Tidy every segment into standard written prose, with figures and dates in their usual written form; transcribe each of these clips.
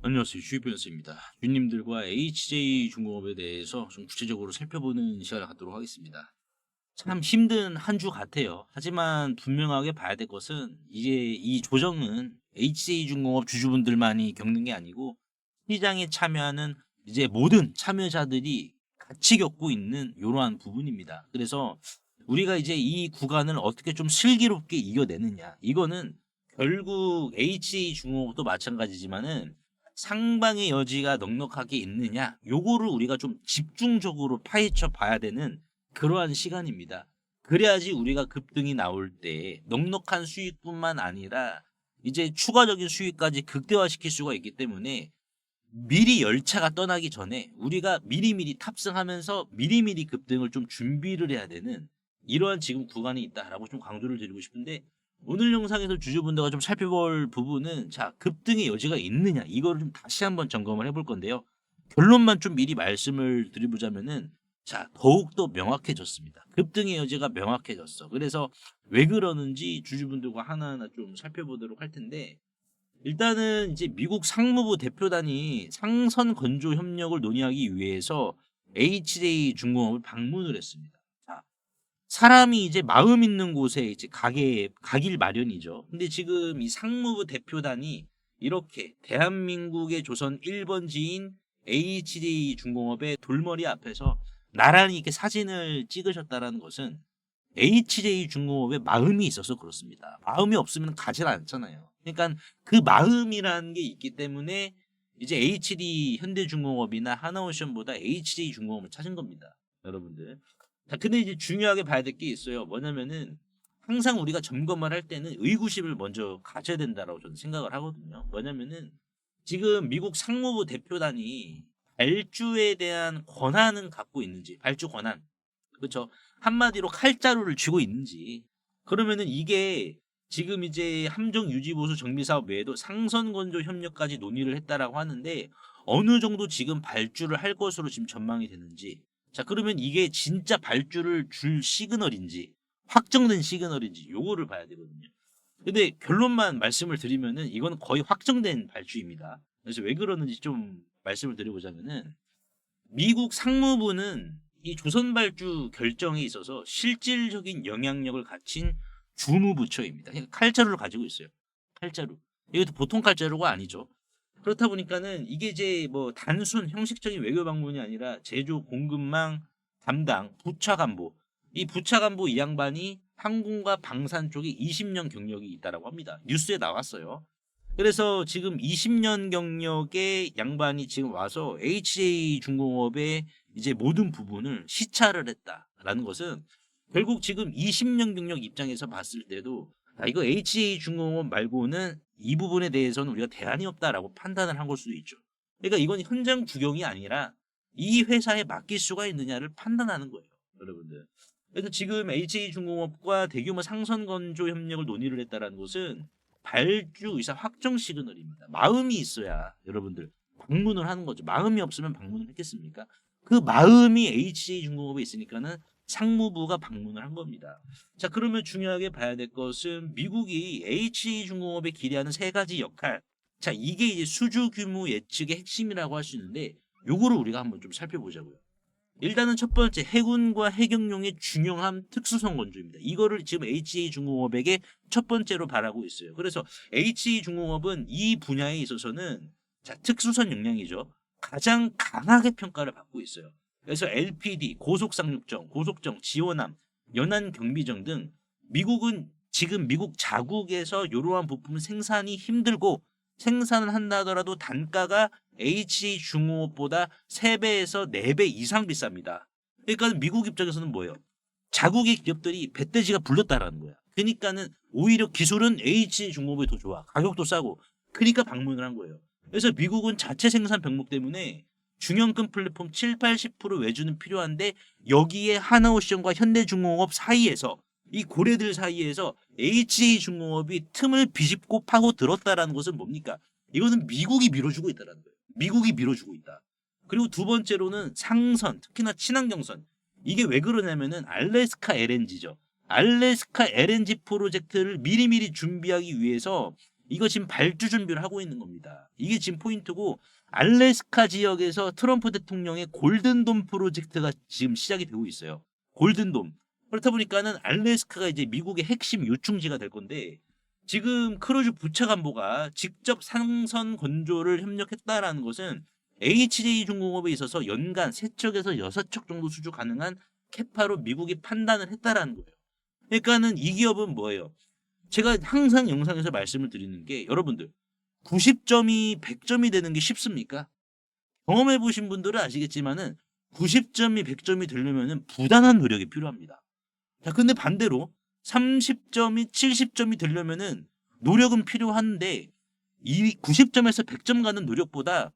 안녕하세요. 주식변호사입니다. 주님들과 HJ중공업에 대해서 좀 구체적으로 살펴보는 시간을 갖도록 하겠습니다. 참 힘든 한 주 같아요. 하지만 분명하게 봐야 될 것은 이제 이 조정은 HJ중공업 주주분들만이 겪는 게 아니고 시장에 참여하는 이제 모든 참여자들이 같이 겪고 있는 이러한 부분입니다. 그래서 우리가 이제 이 구간을 어떻게 좀 슬기롭게 이겨내느냐, 이거는 결국 HJ중공업도 마찬가지지만은 상방의 여지가 넉넉하게 있느냐, 요거를 우리가 좀 집중적으로 파헤쳐 봐야 되는 그러한 시간입니다. 그래야지 우리가 급등이 나올 때 넉넉한 수익뿐만 아니라 이제 추가적인 수익까지 극대화시킬 수가 있기 때문에 미리 열차가 떠나기 전에 우리가 미리미리 탑승하면서 미리미리 급등을 좀 준비를 해야 되는 이러한 지금 구간이 있다라고 좀 강조를 드리고 싶은데, 오늘 영상에서 주주분들과 좀 살펴볼 부분은 자, 급등의 여지가 있느냐, 이거를 좀 다시 한번 점검을 해볼 건데요. 결론만 좀 미리 말씀을 드려보자면은 자, 더욱더 명확해졌습니다. 급등의 여지가 명확해졌어. 그래서 왜 그러는지 주주분들과 하나하나 좀 살펴보도록 할 텐데, 일단은 이제 미국 상무부 대표단이 상선 건조 협력을 논의하기 위해서 HJ중공업을 방문을 했습니다. 자, 사람이 이제 마음 있는 곳에 이제 가길 마련이죠. 근데 지금 이 상무부 대표단이 이렇게 대한민국의 조선 1번지인 HJ중공업의 돌머리 앞에서 나란히 이렇게 사진을 찍으셨다라는 것은 HJ중공업에 마음이 있어서 그렇습니다. 마음이 없으면 가지 않잖아요. 그러니까 그 마음이라는 게 있기 때문에 이제 HD 현대중공업이나 하나오션보다 HJ중공업을 찾은 겁니다, 여러분들. 자, 근데 이제 중요하게 봐야 될 게 있어요. 뭐냐면은 항상 우리가 점검을 할 때는 의구심을 먼저 가져야 된다라고 저는 생각을 하거든요. 뭐냐면은 지금 미국 상무부 대표단이 발주에 대한 권한은 갖고 있는지, 발주 권한, 그렇죠? 한마디로 칼자루를 쥐고 있는지. 그러면은 이게 지금 이제 함정 유지 보수 정비 사업 외에도 상선 건조 협력까지 논의를 했다라고 하는데 어느 정도 지금 발주를 할 것으로 지금 전망이 되는지. 자, 그러면 이게 진짜 발주를 줄 시그널인지 확정된 시그널인지 요거를 봐야 되거든요. 근데 결론만 말씀을 드리면은 이건 거의 확정된 발주입니다. 그래서 왜 그러는지 좀 말씀을 드려보자면은 미국 상무부는 이 조선발주 결정에 있어서 실질적인 영향력을 갖춘 주무부처입니다. 그러니까 칼자루를 가지고 있어요. 칼자루. 이것도 보통 칼자루가 아니죠. 그렇다 보니까는 이게 이제 뭐 단순 형식적인 외교 방문이 아니라 제조 공급망 담당 부차 간부, 이 부차 간부 이 양반이 항공과 방산 쪽에 20년 경력이 있다라고 합니다. 뉴스에 나왔어요. 그래서 지금 20년 경력의 양반이 지금 와서 HJ중공업의 이제 모든 부분을 시찰을 했다라는 것은 결국 지금 20년 경력 입장에서 봤을 때도 이거 HJ중공업 말고는 이 부분에 대해서는 우리가 대안이 없다라고 판단을 한 걸 수도 있죠. 그러니까 이건 현장 구경이 아니라 이 회사에 맡길 수가 있느냐를 판단하는 거예요, 여러분들. 그래서 지금 HJ중공업과 대규모 상선 건조 협력을 논의를 했다라는 것은 발주 의사 확정 시그널입니다. 마음이 있어야 여러분들 방문을 하는 거죠. 마음이 없으면 방문을 했겠습니까? 그 마음이 HJ중공업에 있으니까는 상무부가 방문을 한 겁니다. 자, 그러면 중요하게 봐야 될 것은 미국이 HJ중공업에 기대하는 세 가지 역할. 자, 이게 이제 수주 규모 예측의 핵심이라고 할 수 있는데 요거를 우리가 한번 좀 살펴보자고요. 일단은 첫 번째, 해군과 해경용의 중요한 특수성 건조입니다. 이거를 지금 HJ중공업에게 첫 번째로 바라고 있어요. 그래서 HJ중공업은 이 분야에 있어서는 자, 특수선 역량이죠. 가장 강하게 평가를 받고 있어요. 그래서 LPD, 고속상륙정, 고속정, 지원함, 연안 경비정 등 미국은 지금 미국 자국에서 이러한 부품 생산이 힘들고 생산을 한다 하더라도 단가가 HJ중공업보다 3배에서 4배 이상 비쌉니다. 그러니까 미국 입장에서는 뭐예요? 자국의 기업들이 배돼지가 불렸다라는 거야. 그러니까는 오히려 기술은 HJ중공업이 더 좋아. 가격도 싸고. 그러니까 방문을 한 거예요. 그래서 미국은 자체 생산 병목 때문에 중형급 플랫폼 7, 80% 외주는 필요한데 여기에 하나오션과 현대중공업 사이에서 이 고래들 사이에서 HJ중공업이 틈을 비집고 파고 들었다라는 것은 뭡니까? 이거는 미국이 밀어주고 있다는 거예요. 미국이 밀어주고 있다. 그리고 두 번째로는 상선, 특히나 친환경선. 이게 왜 그러냐면은 알래스카 LNG죠. 알래스카 LNG 프로젝트를 미리미리 준비하기 위해서 이거 지금 발주 준비를 하고 있는 겁니다. 이게 지금 포인트고 알래스카 지역에서 트럼프 대통령의 골든돔 프로젝트가 지금 시작이 되고 있어요. 골든돔. 그렇다 보니까는 알래스카가 이제 미국의 핵심 요충지가 될 건데 지금 크루즈 부차관보가 직접 상선 건조를 협력했다라는 것은 HJ중공업에 있어서 연간 3척에서 6척 정도 수주 가능한 캐파로 미국이 판단을 했다라는 거예요. 그러니까는 이 기업은 뭐예요? 제가 항상 영상에서 말씀을 드리는 게 여러분들 90점이 100점이 되는 게 쉽습니까? 경험해 보신 분들은 아시겠지만은 90점이 100점이 되려면은 부단한 노력이 필요합니다. 자, 근데 반대로 30점이 70점이 되려면은 노력은 필요한데 이 90점에서 100점 가는 노력보다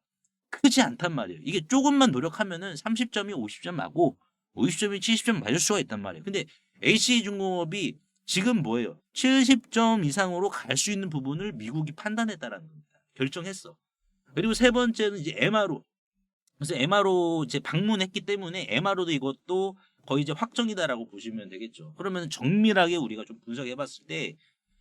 크지 않단 말이에요. 이게 조금만 노력하면은 30점이 50점 맞고 50점이 70점 맞을 수가 있단 말이에요. 근데 HJ중공업이 지금 뭐예요? 70점 이상으로 갈 수 있는 부분을 미국이 판단했다라는 겁니다. 결정했어. 그리고 세 번째는 이제 MRO. 그래서 MRO 이제 방문했기 때문에 MRO도 이것도 거의 이제 확정이다라고 보시면 되겠죠. 그러면 정밀하게 우리가 좀 분석해 봤을 때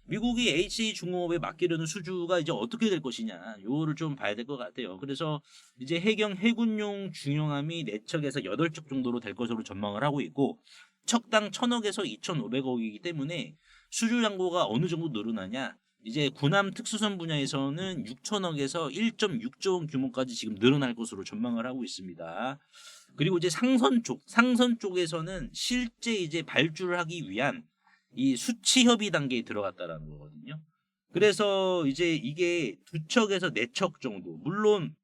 미국이 HJ중공업에 맡기려는 수주가 이제 어떻게 될 것이냐, 요거를 좀 봐야 될 것 같아요. 그래서 이제 해군용 중형함이 4척에서 8척 정도로 될 것으로 전망을 하고 있고, 척당 1,000억에서 2,500억이기 때문에 수주 잔고가 어느 정도 늘어나냐, 이제 군함 특수선 분야에서는 6,000억에서 1.6조 원 규모까지 지금 늘어날 것으로 전망을 하고 있습니다. 그리고 이제 상선 쪽에서는 실제 이제 발주를 하기 위한 이 수치 협의 단계에 들어갔다라는 거거든요. 그래서 이제 이게 2척에서 4척 정도, 물론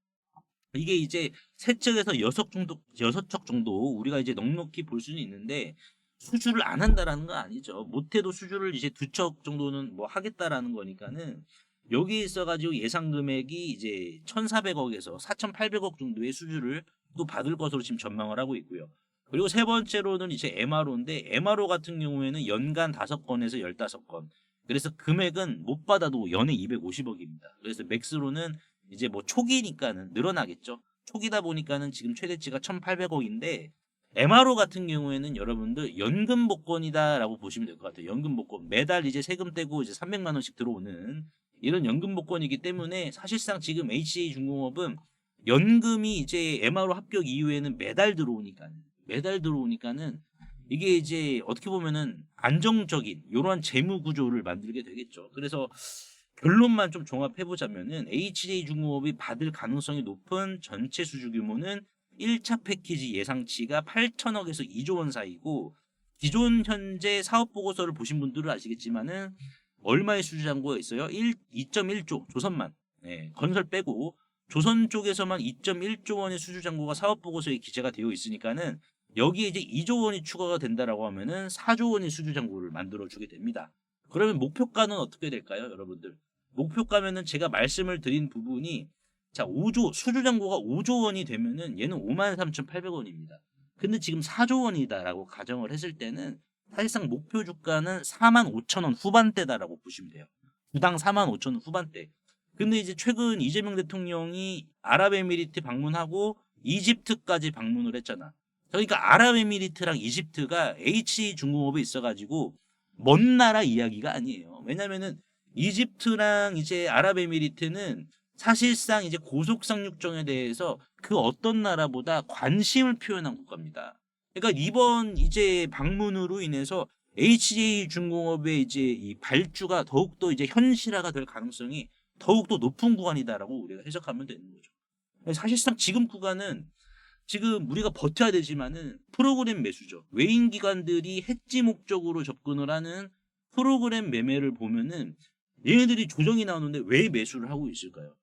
이게 이제 3척에서 6척 정도 우리가 이제 넉넉히 볼 수는 있는데 수주를 안 한다라는 건 아니죠. 못해도 수주를 이제 2척 정도는 뭐 하겠다라는 거니까는 여기 있어가지고 예상 금액이 이제 1,400억에서 4,800억 정도의 수주를 또 받을 것으로 지금 전망을 하고 있고요. 그리고 세 번째로는 이제 MRO인데 MRO 같은 경우에는 연간 5건에서 15건. 그래서 금액은 못 받아도 연에 250억입니다. 그래서 맥스로는 이제 뭐 초기니까는 늘어나겠죠. 초기다 보니까는 지금 최대치가 1,800억인데 MRO 같은 경우에는 여러분들 연금 복권이다라고 보시면 될 것 같아요. 연금 복권. 매달 이제 세금 떼고 이제 300만 원씩 들어오는 이런 연금 복권이기 때문에 사실상 지금 HJ중공업은 연금이 이제 MRO 합격 이후에는 매달 들어오니까는 이게 이제 어떻게 보면은 안정적인 이러한 재무 구조를 만들게 되겠죠. 그래서 결론만 좀 종합해 보자면은 HJ중공업이 받을 가능성이 높은 전체 수주 규모는 1차 패키지 예상치가 8천억에서 2조 원 사이고, 기존 현재 사업 보고서를 보신 분들은 아시겠지만은 얼마의 수주 잔고가 있어요? 2.1조 조선만. 네, 건설 빼고 조선 쪽에서만 2.1조 원의 수주 잔고가 사업 보고서에 기재가 되어 있으니까는 여기에 이제 2조 원이 추가가 된다라고 하면은 4조 원의 수주 잔고를 만들어 주게 됩니다. 그러면 목표가는 어떻게 될까요, 여러분들? 목표가면은 제가 말씀을 드린 부분이 자, 5조 수주 잔고가 5조 원이 되면은 얘는 53,800원입니다. 근데 지금 4조 원이다라고 가정을 했을 때는 사실상 목표 주가는 45,000원 후반대다라고 보시면 돼요. 주당 45,000원 후반대. 근데 이제 최근 이재명 대통령이 아랍에미리트 방문하고 이집트까지 방문을 했잖아. 그러니까 아랍에미리트랑 이집트가 HJ중공업에 있어가지고 먼 나라 이야기가 아니에요. 왜냐면은 이집트랑 이제 아랍에미리트는 사실상 이제 고속상륙정에 대해서 그 어떤 나라보다 관심을 표현한 국가입니다. 그러니까 이번 이제 방문으로 인해서 HJ중공업의 이제 이 발주가 더욱더 이제 현실화가 될 가능성이 더욱더 높은 구간이다라고 우리가 해석하면 되는 거죠. 사실상 지금 구간은 지금 우리가 버텨야 되지만은 프로그램 매수죠. 외인 기관들이 해지 목적으로 접근을 하는 프로그램 매매를 보면은 얘네들이 조정이 나오는데 왜 매수를 하고 있을까요?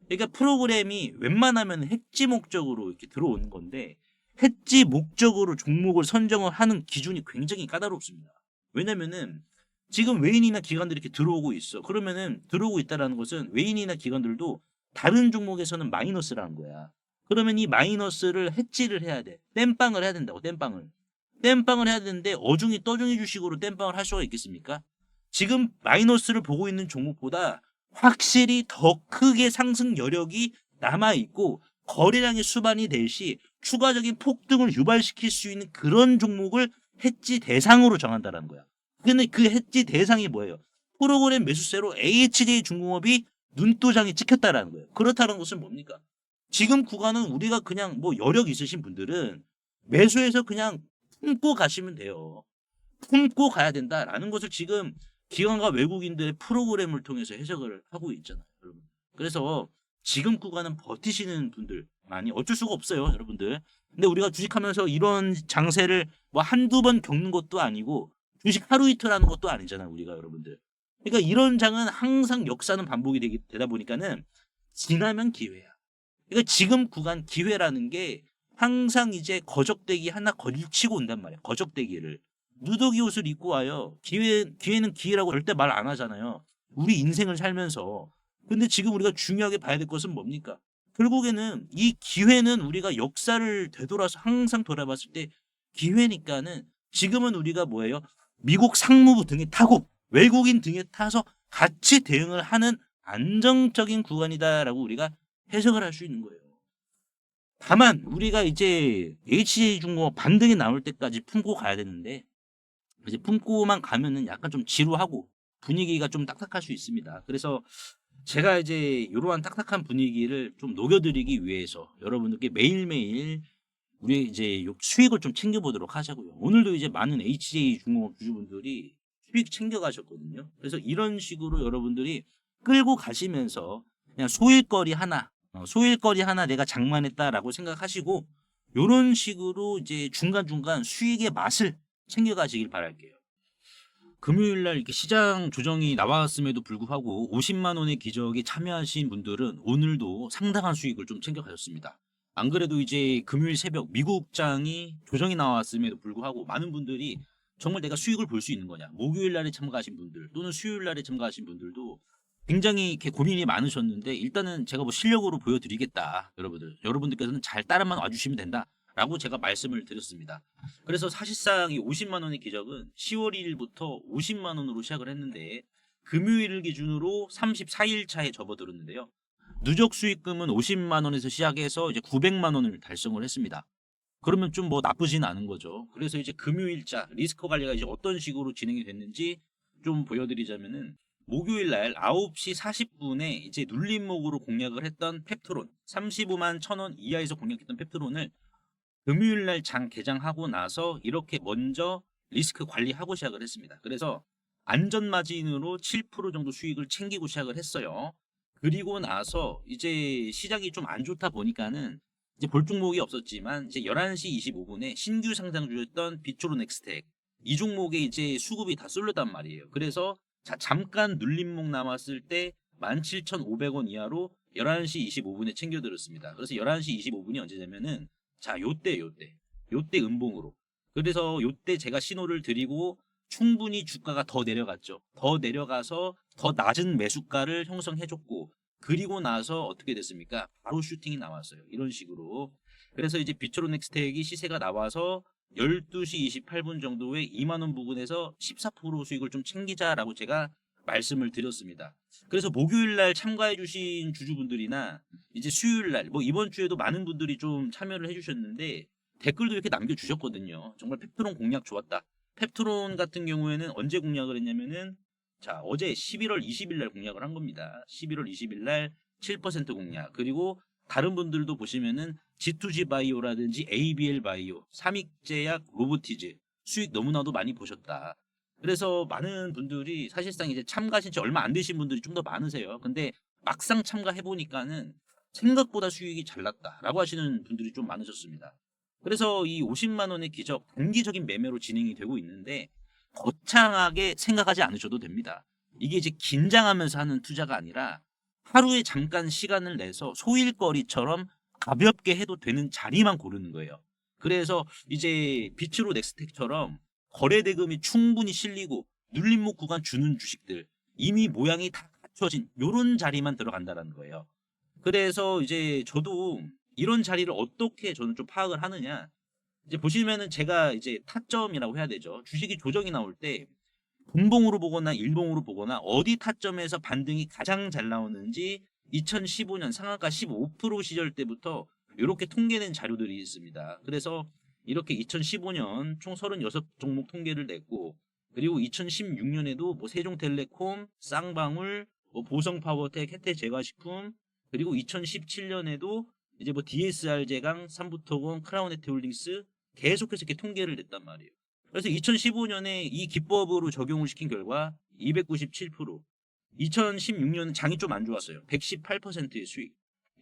그러니까 프로그램이 웬만하면 해지 목적으로 이렇게 들어오는 건데 해지 목적으로 종목을 선정을 하는 기준이 굉장히 까다롭습니다. 왜냐면은 지금 외인이나 기관들이 이렇게 들어오고 있어. 그러면은 들어오고 있다라는 것은 외인이나 기관들도 다른 종목에서는 마이너스라는 거야. 그러면 이 마이너스를 해지를 해야 돼. 땜빵을 해야 된다고, 땜빵을. 땜빵을 해야 되는데 어중이 떠중이 주식으로 땜빵을 할 수가 있겠습니까? 지금 마이너스를 보고 있는 종목보다 확실히 더 크게 상승 여력이 남아있고 거래량이 수반이 될 시 추가적인 폭등을 유발시킬 수 있는 그런 종목을 해지 대상으로 정한다는 거야. 근데 그 해지 대상이 뭐예요? 프로그램 매수세로 HJ중공업이 눈도장이 찍혔다라는 거예요. 그렇다는 것은 뭡니까? 지금 구간은 우리가 그냥 뭐 여력 있으신 분들은 매수해서 그냥 품고 가시면 돼요. 품고 가야 된다라는 것을 지금 기관과 외국인들의 프로그램을 통해서 해석을 하고 있잖아요, 여러분. 그래서 지금 구간은 버티시는 분들 많이 어쩔 수가 없어요, 여러분들. 근데 우리가 주식하면서 이런 장세를 뭐 한두 번 겪는 것도 아니고 주식 하루 이틀 하는 것도 아니잖아요, 우리가 여러분들. 그러니까 이런 장은 항상 역사는 반복이 되다 보니까는 지나면 기회야. 그러니까 지금 구간 기회라는 게 항상 이제 거적대기 하나 걸치고 온단 말이야. 거적대기를. 누더기 옷을 입고 와요. 기회는 기회라고 절대 말 안 하잖아요. 우리 인생을 살면서. 근데 지금 우리가 중요하게 봐야 될 것은 뭡니까? 결국에는 이 기회는 우리가 역사를 되돌아서 항상 돌아봤을 때 기회니까는 지금은 우리가 뭐예요? 미국 상무부 등에 타고 외국인 등에 타서 같이 대응을 하는 안정적인 구간이다라고 우리가 해석을 할 수 있는 거예요. 다만 우리가 이제 HJ중공업 반등이 나올 때까지 품고 가야 되는데 이제 품고만 가면은 약간 좀 지루하고 분위기가 좀 딱딱할 수 있습니다. 그래서 제가 이제 이러한 딱딱한 분위기를 좀 녹여드리기 위해서 여러분들께 매일매일 우리 이제 수익을 좀 챙겨보도록 하자고요. 오늘도 이제 많은 HJ중공업 주주분들이 수익 챙겨가셨거든요. 그래서 이런 식으로 여러분들이 끌고 가시면서 그냥 소일거리 하나 내가 장만했다라고 생각하시고 이런 식으로 이제 중간중간 수익의 맛을 챙겨가시길 바랄게요. 금요일 날 이렇게 시장 조정이 나왔음에도 불구하고 50만 원의 기적에 참여하신 분들은 오늘도 상당한 수익을 좀 챙겨가셨습니다. 안 그래도 이제 금요일 새벽 미국장이 조정이 나왔음에도 불구하고 많은 분들이 정말 내가 수익을 볼 수 있는 거냐. 목요일 날에 참가하신 분들 또는 수요일 날에 참가하신 분들도 굉장히 이렇게 고민이 많으셨는데 일단은 제가 뭐 실력으로 보여드리겠다. 여러분들께서는 잘 따라만 와주시면 된다. 라고 제가 말씀을 드렸습니다. 그래서 사실상 이 50만 원의 기적은 10월 1일부터 50만 원으로 시작을 했는데 금요일을 기준으로 34일 차에 접어들었는데요. 누적 수익금은 50만 원에서 시작해서 이제 900만 원을 달성을 했습니다. 그러면 좀 뭐 나쁘진 않은 거죠. 그래서 이제 금요일자 리스크 관리가 이제 어떤 식으로 진행이 됐는지 좀 보여드리자면은 목요일 날 9시 40분에 이제 눌림목으로 공략을 했던 펩트론 35만 1,000원 이하에서 공략했던 펩트론을 금요일 날 장 개장하고 나서 이렇게 먼저 리스크 관리하고 시작을 했습니다. 그래서 안전 마진으로 7% 정도 수익을 챙기고 시작을 했어요. 그리고 나서 이제 시장이 좀 안 좋다 보니까는 이제 볼 종목이 없었지만 이제 11시 25분에 신규 상장주였던 비트로넥스텍 이 종목에 이제 수급이 다 쏠렸단 말이에요. 그래서 잠깐 눌림목 남았을 때 17,500원 이하로 11시 25분에 챙겨들었습니다. 그래서 11시 25분이 언제냐면은 자, 요때 음봉으로. 그래서 요때 제가 신호를 드리고 충분히 주가가 더 내려갔죠. 더 내려가서 더 낮은 매수가를 형성해줬고 그리고 나서 어떻게 됐습니까? 바로 슈팅이 나왔어요. 이런 식으로. 그래서 이제 비트로넥스텍이 시세가 나와서 12시 28분 정도에 2만 원 부근에서 14% 수익을 좀 챙기자라고 제가 말씀을 드렸습니다. 그래서 목요일 날 참가해 주신 주주분들이나 이제 수요일 날 뭐 이번 주에도 많은 분들이 좀 참여를 해 주셨는데 댓글도 이렇게 남겨 주셨거든요. 정말 펩트론 공략 좋았다. 펩트론 같은 경우에는 언제 공략을 했냐면은 자, 어제 11월 20일 날 공략을 한 겁니다. 11월 20일 날 7% 공략. 그리고 다른 분들도 보시면은 G2G 바이오라든지 ABL 바이오, 삼익제약, 로보티즈 수익 너무나도 많이 보셨다. 그래서 많은 분들이 사실상 이제 참가하신 지 얼마 안 되신 분들이 좀 더 많으세요. 근데 막상 참가해 보니까는 생각보다 수익이 잘 났다라고 하시는 분들이 좀 많으셨습니다. 그래서 이 50만 원의 기적 단기적인 매매로 진행이 되고 있는데 거창하게 생각하지 않으셔도 됩니다. 이게 이제 긴장하면서 하는 투자가 아니라 하루에 잠깐 시간을 내서 소일거리처럼 가볍게 해도 되는 자리만 고르는 거예요. 그래서 이제 비트로 넥스텍처럼 거래 대금이 충분히 실리고 눌림목 구간 주는 주식들 이미 모양이 다 갖춰진 이런 자리만 들어간다는 거예요. 그래서 이제 저도 이런 자리를 어떻게 저는 좀 파악을 하느냐. 이제 보시면은 제가 이제 타점이라고 해야 되죠. 주식이 조정이 나올 때 분봉으로 보거나 일봉으로 보거나 어디 타점에서 반등이 가장 잘 나오는지 2015년 상한가 15% 시절 때부터 이렇게 통계낸 자료들이 있습니다. 그래서 이렇게 2015년 총 36종목 통계를 냈고 그리고 2016년에도 뭐 세종텔레콤, 쌍방울, 뭐 보성파워텍, 혜태제과식품, 그리고 2017년에도 이제 뭐 DSR 제강, 삼부토건, 크라운에트홀딩스 계속해서 이렇게 통계를 냈단 말이에요. 그래서 2015년에 이 기법으로 적용을 시킨 결과 297%, 2016년은 장이 좀 안 좋았어요. 118%의 수익,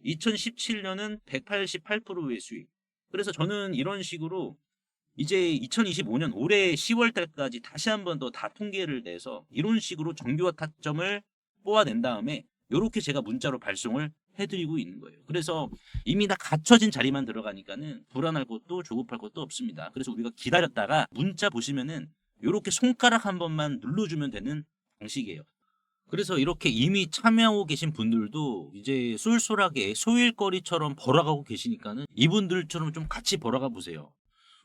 2017년은 188%의 수익. 그래서 저는 이런 식으로 이제 2025년 올해 10월 달까지 다시 한번 더 다 통계를 내서 이런 식으로 정교화 타점을 뽑아낸 다음에 이렇게 제가 문자로 발송을 해드리고 있는 거예요. 그래서 이미 다 갖춰진 자리만 들어가니까는 불안할 것도 조급할 것도 없습니다. 그래서 우리가 기다렸다가 문자 보시면은 이렇게 손가락 한 번만 눌러주면 되는 방식이에요. 그래서 이렇게 이미 참여하고 계신 분들도 이제 쏠쏠하게 소일거리처럼 벌어가고 계시니까는 이분들처럼 좀 같이 벌어가 보세요.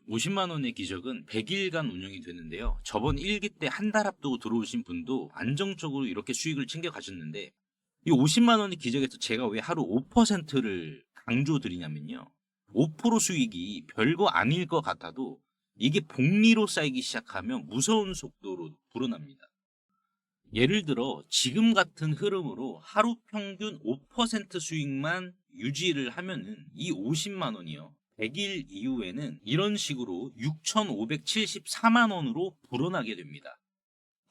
50만 원의 기적은 100일간 운영이 되는데요. 저번 1기 때 한 달 앞두고 들어오신 분도 안정적으로 이렇게 수익을 챙겨 가셨는데, 이 50만 원의 기적에서 제가 왜 하루 5%를 강조드리냐면요. 5% 수익이 별거 아닐 것 같아도 이게 복리로 쌓이기 시작하면 무서운 속도로 불어납니다. 예를 들어 지금 같은 흐름으로 하루 평균 5% 수익만 유지를 하면은 이 50만 원이요. 100일 이후에는 이런 식으로 6,574만 원으로 불어나게 됩니다.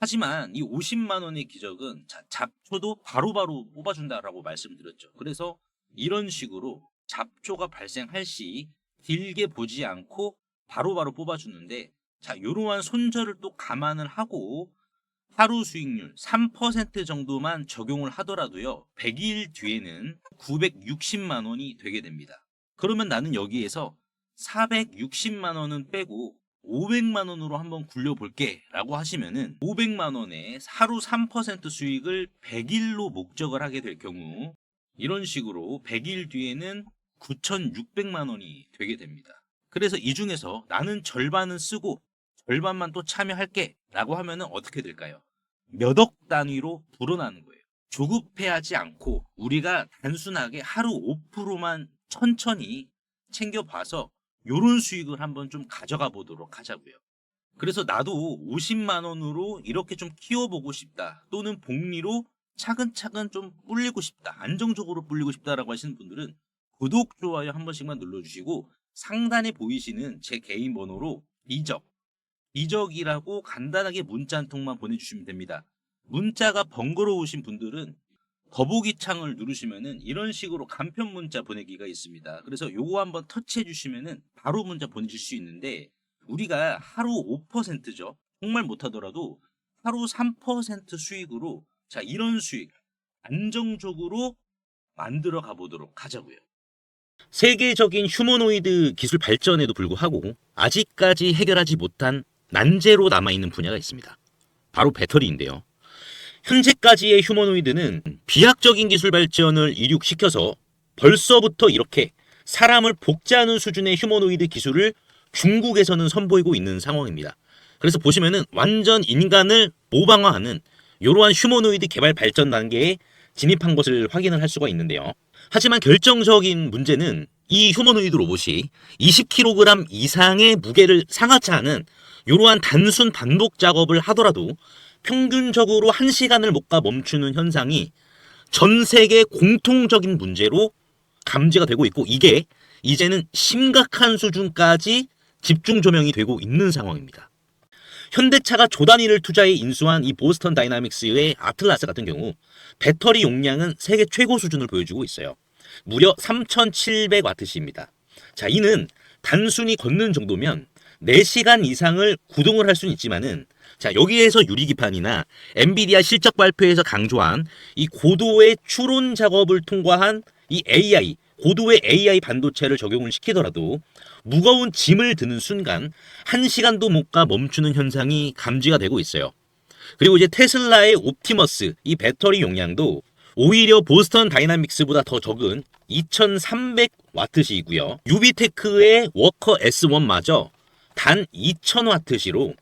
하지만 이 50만 원의 기적은 잡초도 바로바로 뽑아준다라고 말씀드렸죠. 그래서 이런 식으로 잡초가 발생할 시 길게 보지 않고 바로바로 뽑아주는데, 자, 이러한 손절을 또 감안을 하고 하루 수익률 3% 정도만 적용을 하더라도요, 100일 뒤에는 960만 원이 되게 됩니다. 그러면 나는 여기에서 460만 원은 빼고 500만 원으로 한번 굴려볼게 라고 하시면은 500만 원에 하루 3% 수익을 100일로 목적을 하게 될 경우 이런 식으로 100일 뒤에는 9,600만 원이 되게 됩니다. 그래서 이 중에서 나는 절반은 쓰고 절반만 또 참여할게 라고 하면은 어떻게 될까요? 몇 억 단위로 불어나는 거예요. 조급해하지 않고 우리가 단순하게 하루 5%만 천천히 챙겨봐서 요런 수익을 한번 좀 가져가 보도록 하자고요. 그래서 나도 50만 원으로 이렇게 좀 키워보고 싶다, 또는 복리로 차근차근 좀 불리고 싶다, 안정적으로 불리고 싶다라고 하시는 분들은 구독, 좋아요 한 번씩만 눌러주시고 상단에 보이시는 제 개인 번호로 이적이라고 간단하게 문자 한 통만 보내주시면 됩니다. 문자가 번거로우신 분들은 더보기 창을 누르시면은 이런 식으로 간편 문자 보내기가 있습니다. 그래서 요거 한번 터치해 주시면은 바로 문자 보내실 수 있는데, 우리가 하루 5%죠. 정말 못하더라도 하루 3% 수익으로 자, 이런 수익 안정적으로 만들어 가보도록 하자고요. 세계적인 휴머노이드 기술 발전에도 불구하고 아직까지 해결하지 못한 난제로 남아있는 분야가 있습니다. 바로 배터리인데요. 현재까지의 휴머노이드는 비약적인 기술 발전을 이룩시켜서 벌써부터 이렇게 사람을 복제하는 수준의 휴머노이드 기술을 중국에서는 선보이고 있는 상황입니다. 그래서 보시면은 완전 인간을 모방화하는 이러한 휴머노이드 개발 발전 단계에 진입한 것을 확인을 할 수가 있는데요. 하지만 결정적인 문제는 이 휴머노이드 로봇이 20kg 이상의 무게를 상하치 않은 이러한 단순 반복 작업을 하더라도 평균적으로 1시간을 못 가 멈추는 현상이 전 세계 공통적인 문제로 감지가 되고 있고, 이게 이제는 심각한 수준까지 집중 조명이 되고 있는 상황입니다. 현대차가 조 단위를 투자해 인수한 이 보스턴 다이나믹스의 아틀라스 같은 경우 배터리 용량은 세계 최고 수준을 보여주고 있어요. 무려 3,700와트시입니다. 자, 이는 단순히 걷는 정도면 4시간 이상을 구동을 할 수는 있지만은, 자, 여기에서 유리기판이나 엔비디아 실적 발표에서 강조한 이 고도의 추론 작업을 통과한 이 AI, 고도의 AI 반도체를 적용을 시키더라도 무거운 짐을 드는 순간 1시간도 못 가 멈추는 현상이 감지가 되고 있어요. 그리고 이제 테슬라의 옵티머스 이 배터리 용량도 오히려 보스턴 다이나믹스보다 더 적은 2,300와트시이고요. 유비테크의 워커 S1마저 단 2,000와트시로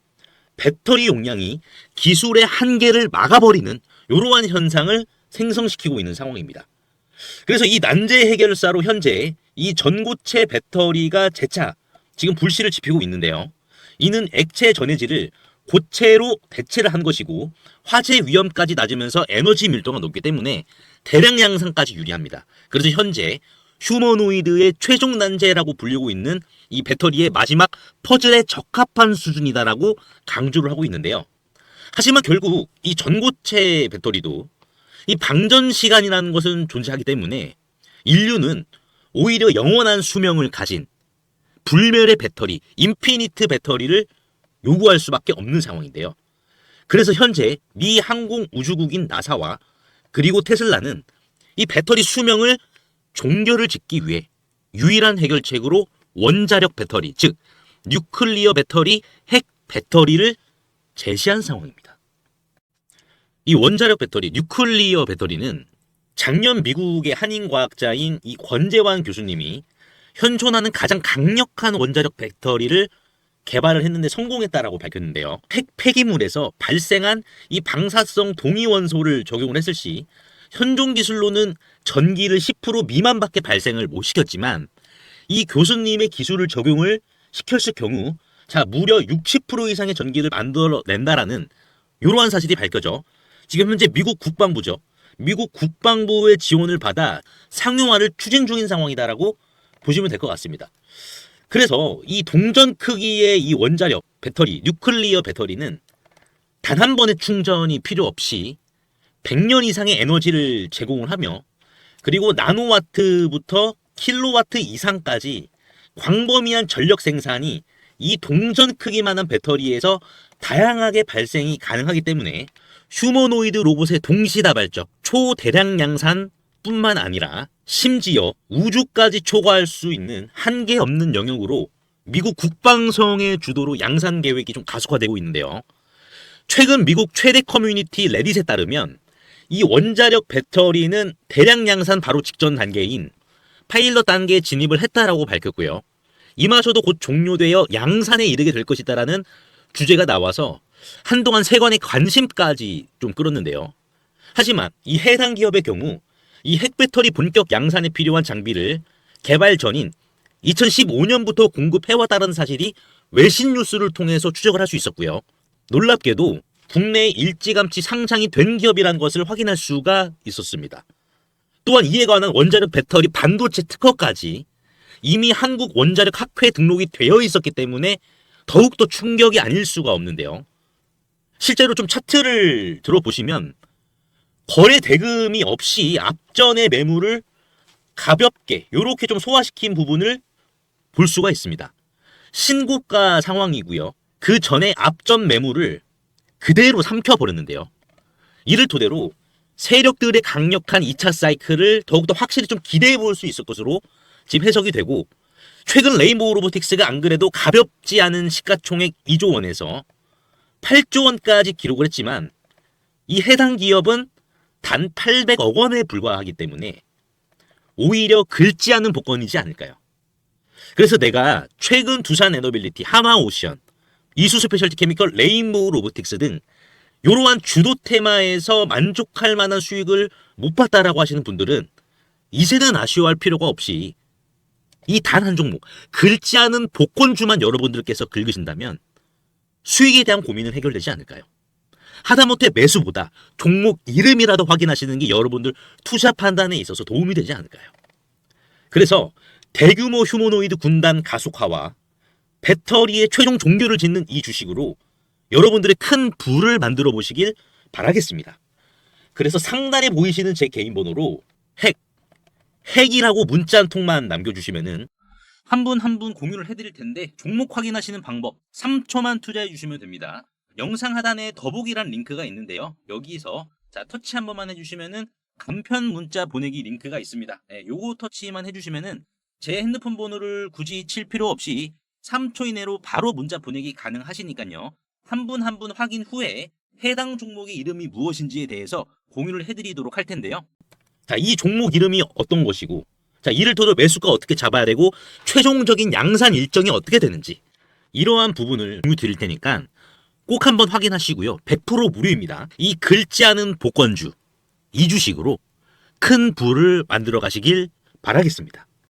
배터리 용량이 기술의 한계를 막아버리는 이러한 현상을 생성시키고 있는 상황입니다. 그래서 이 난제 해결사로 현재 이 전고체 배터리가 재차 지금 불씨를 지피고 있는데요. 이는 액체 전해질을 고체로 대체를 한 것이고 화재 위험까지 낮으면서 에너지 밀도가 높기 때문에 대량 양산까지 유리합니다. 그래서 현재 휴머노이드의 최종 난제라고 불리고 있는 이 배터리의 마지막 퍼즐에 적합한 수준이다라고 강조를 하고 있는데요. 하지만 결국 이 전고체 배터리도 이 방전 시간이라는 것은 존재하기 때문에 인류는 오히려 영원한 수명을 가진 불멸의 배터리, 인피니트 배터리를 요구할 수밖에 없는 상황인데요. 그래서 현재 미 항공우주국인 나사와 그리고 테슬라는 이 배터리 수명을 종결을 짓기 위해 유일한 해결책으로 원자력 배터리, 즉 뉴클리어 배터리, 핵 배터리를 제시한 상황입니다. 이 원자력 배터리, 뉴클리어 배터리는 작년 미국의 한인 과학자인 이 권재환 교수님이 현존하는 가장 강력한 원자력 배터리를 개발을 했는데 성공했다라고 밝혔는데요. 핵 폐기물에서 발생한 이 방사성 동위원소를 적용을 했을 시 현존 기술로는 전기를 10% 미만밖에 발생을 못 시켰지만 이 교수님의 기술을 적용을 시켰을 경우 무려 60% 이상의 전기를 만들어낸다라는 이러한 사실이 밝혀져 지금 현재 미국 국방부죠. 미국 국방부의 지원을 받아 상용화를 추진 중인 상황이다라고 보시면 될 것 같습니다. 그래서 이 동전 크기의 이 원자력 배터리, 뉴클리어 배터리는 단 한 번의 충전이 필요 없이 100년 이상의 에너지를 제공을 하며 그리고 나노와트부터 킬로와트 이상까지 광범위한 전력 생산이 이 동전 크기만한 배터리에서 다양하게 발생이 가능하기 때문에 휴머노이드 로봇의 동시다발적 초대량 양산뿐만 아니라 심지어 우주까지 초과할 수 있는 한계 없는 영역으로 미국 국방성의 주도로 양산 계획이 좀 가속화되고 있는데요. 최근 미국 최대 커뮤니티 레딧에 따르면 이 원자력 배터리는 대량 양산 바로 직전 단계인 파일럿 단계에 진입을 했다라고 밝혔고요. 이마저도 곧 종료되어 양산에 이르게 될 것이다라는 주제가 나와서 한동안 세간의 관심까지 좀 끌었는데요. 하지만 이 해당 기업의 경우 이 핵배터리 본격 양산에 필요한 장비를 개발 전인 2015년부터 공급해왔다는 사실이 외신 뉴스를 통해서 추적을 할 수 있었고요. 놀랍게도 국내에 일찌감치 상장이 된 기업이라는 것을 확인할 수가 있었습니다. 또한 이에 관한 원자력 배터리 반도체 특허까지 이미 한국 원자력 학회에 등록이 되어 있었기 때문에 더욱더 충격이 아닐 수가 없는데요. 실제로 좀 차트를 들어보시면 거래 대금이 없이 앞전의 매물을 가볍게 이렇게 좀 소화시킨 부분을 볼 수가 있습니다. 신고가 상황이고요. 그 전에 앞전 매물을 그대로 삼켜버렸는데요. 이를 토대로 세력들의 강력한 2차 사이클을 더욱더 확실히 좀 기대해 볼 수 있을 것으로 지금 해석이 되고 최근 레인보우 로보틱스가 안 그래도 가볍지 않은 시가총액 2조 원에서 8조 원까지 기록을 했지만 이 해당 기업은 단 800억 원에 불과하기 때문에 오히려 긁지 않은 복권이지 않을까요? 그래서 내가 최근 두산 에너빌리티, 하마오션, 이수 스페셜티 케미컬, 레인보우 로보틱스 등 이러한 주도 테마에서 만족할 만한 수익을 못 봤다라고 하시는 분들은 이제는 아쉬워할 필요가 없이 이 단 한 종목, 긁지 않은 복권주만 여러분들께서 긁으신다면 수익에 대한 고민은 해결되지 않을까요? 하다못해 매수보다 종목 이름이라도 확인하시는 게 여러분들 투자 판단에 있어서 도움이 되지 않을까요? 그래서 대규모 휴머노이드 군단 가속화와 배터리의 최종 종결을 짓는 이 주식으로 여러분들의 큰 부를 만들어 보시길 바라겠습니다. 그래서 상단에 보이시는 제 개인 번호로 핵이라고 문자 한 통만 남겨주시면은 한 분 한 분 공유를 해드릴 텐데 종목 확인하시는 방법 3초만 투자해 주시면 됩니다. 영상 하단에 더보기란 링크가 있는데요. 여기서 터치 한 번만 해주시면은 간편 문자 보내기 링크가 있습니다. 요거 터치만 해주시면은 제 핸드폰 번호를 굳이 칠 필요 없이 3초 이내로 바로 문자 보내기 가능하시니까요. 한 분 한 분 확인 후에 해당 종목의 이름이 무엇인지에 대해서 공유를 해드리도록 할 텐데요. 이 종목 이름이 어떤 것이고 이를 토대로 매수가 어떻게 잡아야 되고 최종적인 양산 일정이 어떻게 되는지 이러한 부분을 공유 드릴 테니까 꼭 한번 확인하시고요. 100% 무료입니다. 이 긁지 않은 복권주 이 주식으로 큰 부를 만들어 가시길 바라겠습니다.